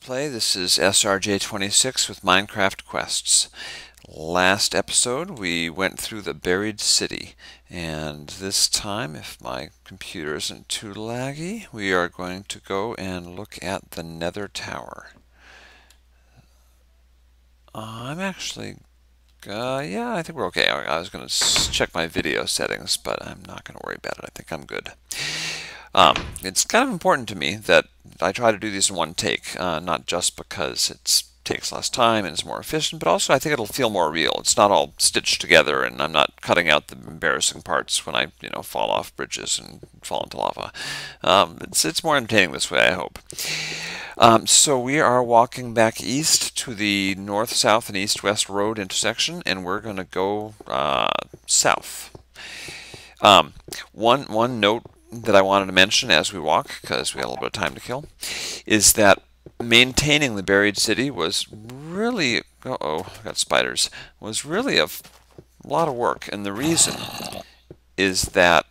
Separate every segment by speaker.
Speaker 1: Play. This is SRJ26 with Minecraft Quests. Last episode we went through the buried city, and this time, if my computer isn't too laggy, we are going to go and look at the Nether Tower. I'm actually yeah, I think we're okay. I was going to check my video settings, but I'm not going to worry about it. I think I'm good. It's kind of important to me that I try to do these in one take, not just because it takes less time and is more efficient, but also I think it'll feel more real. It's not all stitched together, and I'm not cutting out the embarrassing parts when I, fall off bridges and fall into lava. It's more entertaining this way, I hope. So we are walking back east to the north, south, and east-west road intersection, and we're going to go south. One note that I wanted to mention as we walk, because we got a little bit of time to kill, is that maintaining the buried city was really, got spiders, was really a lot of work. And the reason is that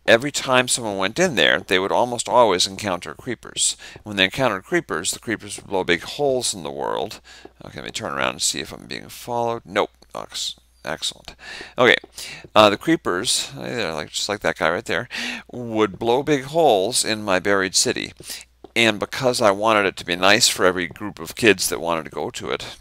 Speaker 1: every time someone went in there, they would almost always encounter creepers. When they encountered creepers, the creepers would blow big holes in the world. Okay, let me turn around and see if I'm being followed. Nope. Excellent. Okay, the creepers, they're just like that guy right there, would blow big holes in my buried city. And because I wanted it to be nice for every group of kids that wanted to go to it,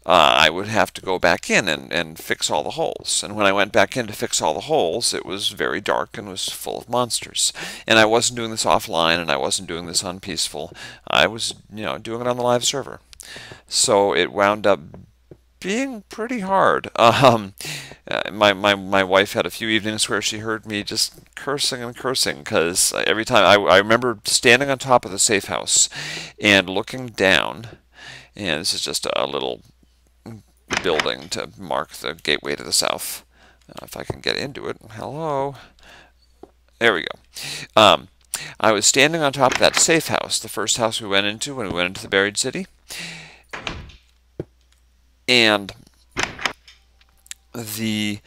Speaker 1: I would have to go back in and fix all the holes. And when I went back in to fix all the holes, it was very dark and was full of monsters. And I wasn't doing this offline, and I wasn't doing this on Peaceful. I was, doing it on the live server. So it wound up being pretty hard. My wife had a few evenings where she heard me just cursing and cursing, because every time I remember standing on top of the safe house and looking down, and this is just a little building to mark the gateway to the south. If I can get into it. Hello. There we go. I was standing on top of that safe house, the first house we went into when we went into the buried city. And I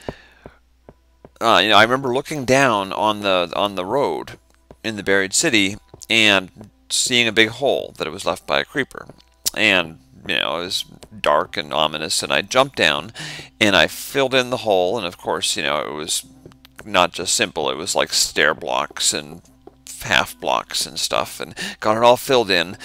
Speaker 1: remember looking down on the road in the buried city and seeing a big hole that it was left by a creeper. And it was dark and ominous, and I jumped down and I filled in the hole, and of course, it was not just simple, it was like stair blocks and half blocks and stuff, and got it all filled in.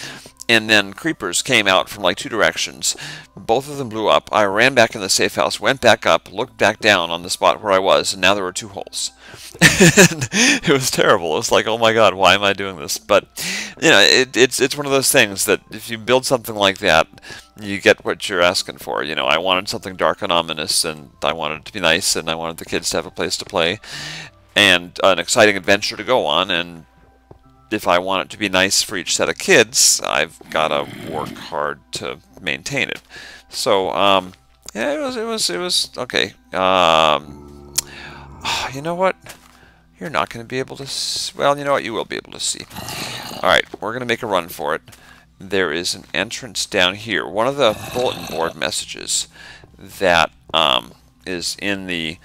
Speaker 1: And then creepers came out from like two directions. Both of them blew up. I ran back in the safe house, went back up, looked back down on the spot where I was, and now there were two holes. And it was terrible. It was like, oh my god, why am I doing this? But it's one of those things that if you build something like that, you get what you're asking for. I wanted something dark and ominous, and I wanted it to be nice, and I wanted the kids to have a place to play, and an exciting adventure to go on, and if I want it to be nice for each set of kids, I've got to work hard to maintain it. So, yeah, it was okay. You know what? You're not going to be able to. Well, you know what? You will be able to see. All right, we're going to make a run for it. There is an entrance down here. One of the bulletin board messages that is in the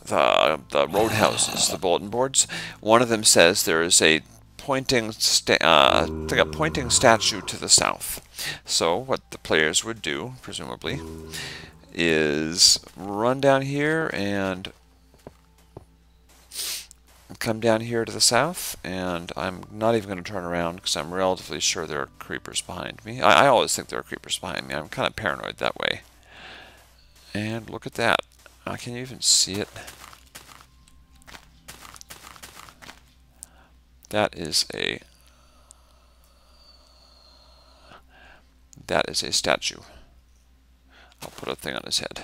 Speaker 1: roadhouses, the bulletin boards. One of them says there is a pointing statue to the south. So what the players would do, presumably, is run down here and come down here to the south, and I'm not even going to turn around because I'm relatively sure there are creepers behind me. I always think there are creepers behind me. I'm kind of paranoid that way. And look at that. Can you even see it? That is a statue. I'll put a thing on his head.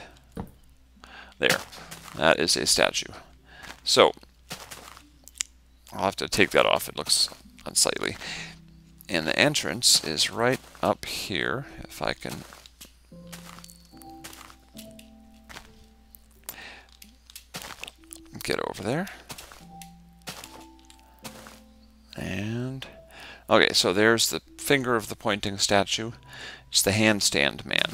Speaker 1: There. That is a statue. So I'll have to take that off. It looks unsightly. And the entrance is right up here. If I can get over there. And okay, so there's the finger of the pointing statue. It's the handstand man.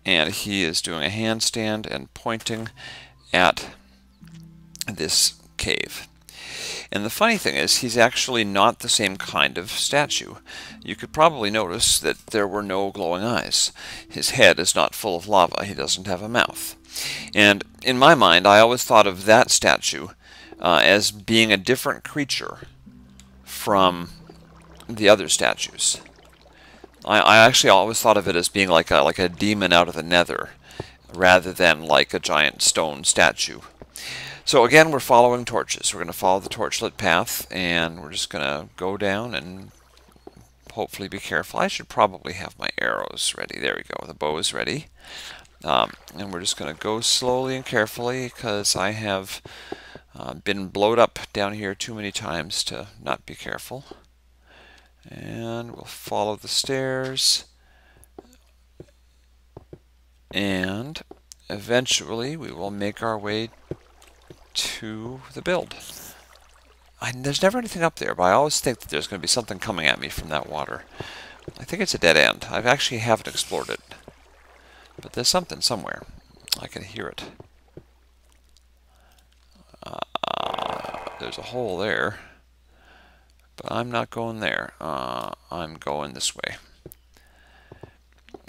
Speaker 1: And he is doing a handstand and pointing at this cave. And the funny thing is, he's actually not the same kind of statue. You could probably notice that there were no glowing eyes. His head is not full of lava. He doesn't have a mouth. And in my mind, I always thought of that statue as being a different creature from the other statues. I actually always thought of it as being like a demon out of the Nether, rather than like a giant stone statue. So again, we're following torches. We're going to follow the torchlit path, and we're just going to go down and hopefully be careful. I should probably have my arrows ready. There we go. The bow is ready. And we're just going to go slowly and carefully, because I have been blowed up down here too many times to not be careful. And we'll follow the stairs. And eventually we will make our way to the build. There's never anything up there, but I always think that there's going to be something coming at me from that water. I think it's a dead end. I actually haven't explored it. But there's something somewhere. I can hear it. There's a hole there. But I'm not going there. I'm going this way.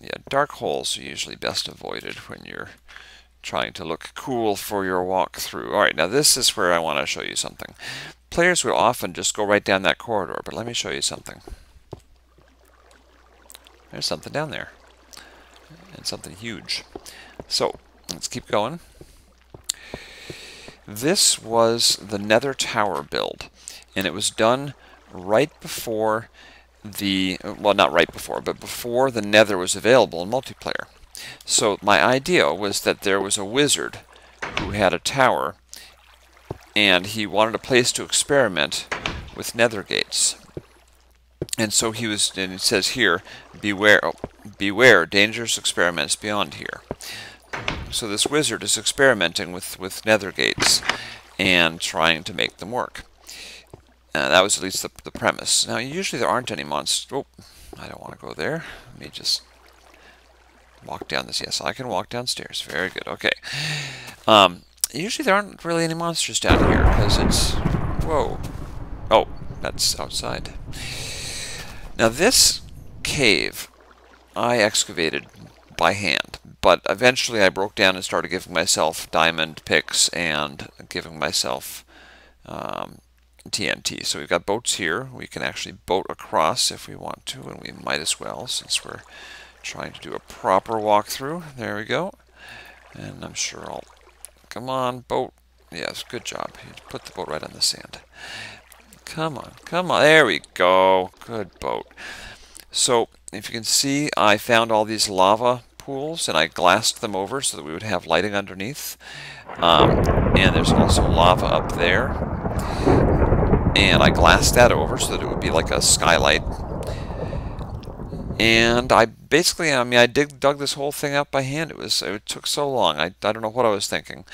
Speaker 1: Yeah, dark holes are usually best avoided when you're trying to look cool for your walkthrough. Alright, now this is where I want to show you something. Players will often just go right down that corridor, but let me show you something. There's something down there. And something huge. So, let's keep going. This was the Nether Tower build, and it was done right before well, not right before, but before the Nether was available in multiplayer. So my idea was that there was a wizard who had a tower, and he wanted a place to experiment with nether gates. And so he was, and it says here, beware dangerous experiments beyond here. So this wizard is experimenting with nether gates and trying to make them work. That was at least the premise. Now, usually there aren't any monsters. Oh, I don't want to go there. Let me just walk down this. Yes, I can walk downstairs. Very good. Okay. Usually there aren't really any monsters down here, because it's... Whoa. Oh, that's outside. Now, this cave I excavated by hand, but eventually I broke down and started giving myself diamond picks and giving myself TNT. So we've got boats here. We can actually boat across if we want to, and we might as well, since we're trying to do a proper walkthrough. There we go. And I'm sure I'll... Come on, boat. Yes, good job. You put the boat right on the sand. Come on, come on. There we go. Good boat. So, if you can see, I found all these lava pools, and I glassed them over so that we would have lighting underneath. And there's also lava up there. And I glassed that over so that it would be like a skylight. And I basically, I dug this whole thing out by hand. It took so long. I don't know what I was thinking.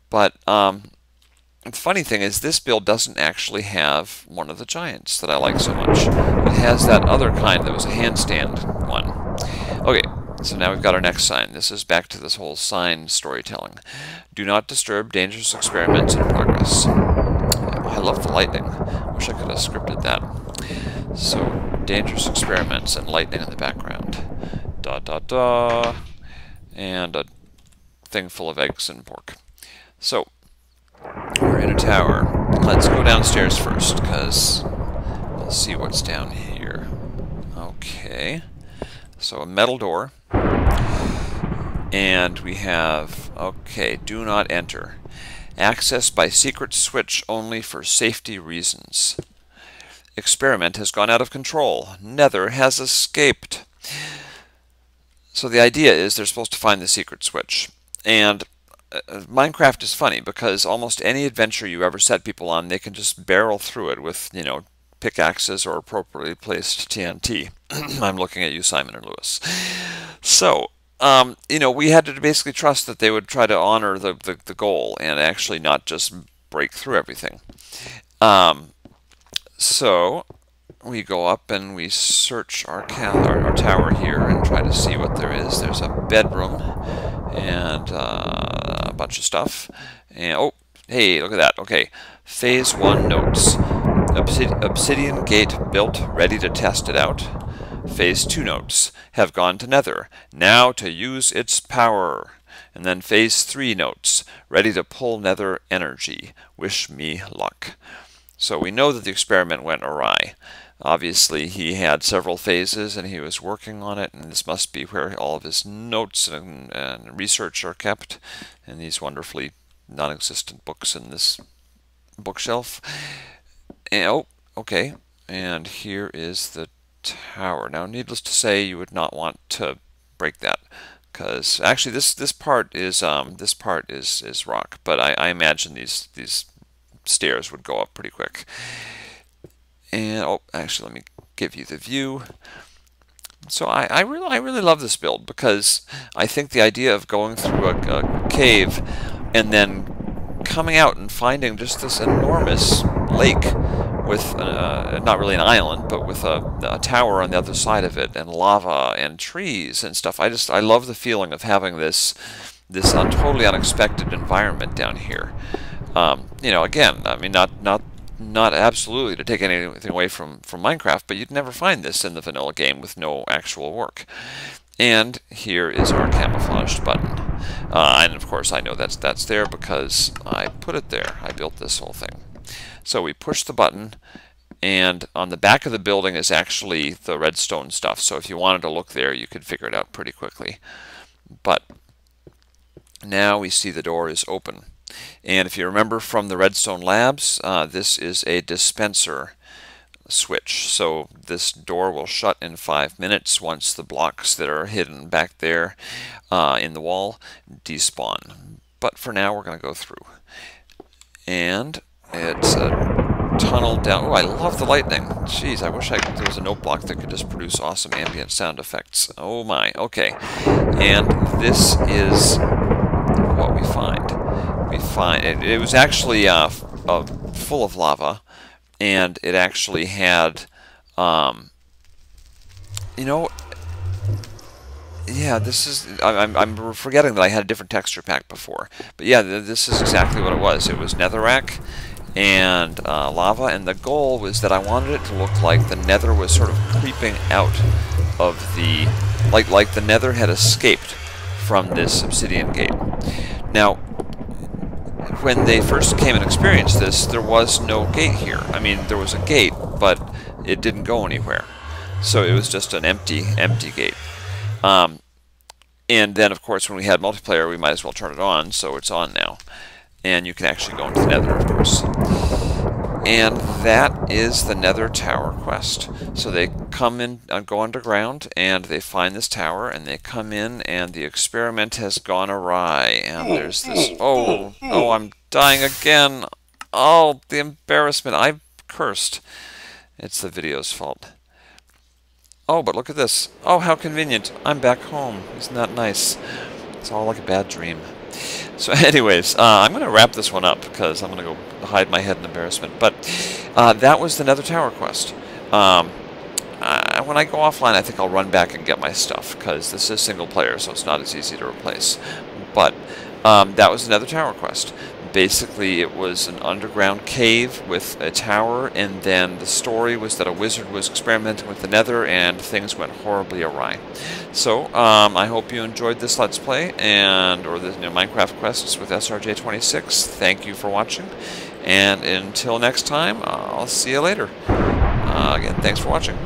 Speaker 1: But the funny thing is, this build doesn't actually have one of the giants that I like so much. It has that other kind that was a handstand one. Okay, so now we've got our next sign. This is back to this whole sign storytelling. Do not disturb dangerous experiments in progress. I love the lightning. Wish I could have scripted that. So, dangerous experiments and lightning in the background. Da da da. And a thing full of eggs and pork. So, we're in a tower. Let's go downstairs first, because we'll see what's down here. Okay. So, a metal door. And we have, okay, do not enter. Access by secret switch only for safety reasons. Experiment has gone out of control. Nether has escaped. So the idea is they're supposed to find the secret switch. And Minecraft is funny, because almost any adventure you ever set people on, they can just barrel through it with, you know, pickaxes or appropriately placed TNT. I'm looking at you, Simon and Lewis. So, you know, we had to basically trust that they would try to honor the goal and actually not just break through everything. So we go up and we search our tower here and try to see what there is. There's a bedroom and a bunch of stuff. And oh, Hey, look at that. Okay, Phase 1 notes. Obsidian gate built, ready to test it out. Phase 2 notes. Have gone to Nether. Now to use its power. And then Phase 3 notes. Ready to pull Nether energy. Wish me luck. So we know that the experiment went awry. Obviously, he had several phases and he was working on it, and this must be where all of his notes and research are kept in these wonderfully non-existent books in this bookshelf. And, oh, okay. And here is the tower. Now, needless to say, you would not want to break that, because actually this part is rock, but I imagine these stairs would go up pretty quick. And oh, actually, let me give you the view. So I really love this build because I think the idea of going through a cave and then coming out and finding just this enormous lake with not really an island, but with a tower on the other side of it, and lava and trees and stuff. I love the feeling of having this totally unexpected environment down here. You know, again, I mean, not absolutely to take anything away from Minecraft, but you'd never find this in the vanilla game with no actual work. And here is our camouflaged button. And of course I know that's there because I put it there. I built this whole thing. So we push the button, and on the back of the building is actually the redstone stuff. So if you wanted to look there, you could figure it out pretty quickly. But now we see the door is open. And if you remember from the Redstone Labs, this is a dispenser switch. So this door will shut in 5 minutes once the blocks that are hidden back there in the wall despawn. But for now, we're going to go through. And it's a tunnel down. Oh, I love the lightning. Jeez, I wish there was a note block that could just produce awesome ambient sound effects. Oh my, okay. And this is what we find. It was actually full of lava, and it actually had, you know, yeah, this is, I'm forgetting that I had a different texture pack before, but yeah, this is exactly what it was. It was netherrack and lava, and the goal was that I wanted it to look like the nether was sort of creeping out of the, like the nether had escaped from this obsidian gate. Now, when they first came and experienced this, there was no gate here. I mean, there was a gate, but it didn't go anywhere. So it was just an empty gate. And then, of course, when we had multiplayer, we might as well turn it on, so it's on now. And you can actually go into the Nether, of course. And that is the Nether Tower quest. So they come in, go underground, and they find this tower, and they come in, and the experiment has gone awry. And there's this, oh, I'm dying again. Oh, the embarrassment. I've cursed. It's the video's fault. Oh, but look at this. Oh, how convenient. I'm back home. Isn't that nice? It's all like a bad dream. So anyways, I'm going to wrap this one up because I'm going to go hide my head in embarrassment. But that was the Nether Tower quest. When I go offline, I think I'll run back and get my stuff because this is single player, so it's not as easy to replace. But that was the Nether Tower quest. Basically, it was an underground cave with a tower, and then the story was that a wizard was experimenting with the nether, and things went horribly awry. So, I hope you enjoyed this Let's Play, or the Minecraft quests with SRJ26. Thank you for watching, and until next time, I'll see you later. Again, thanks for watching.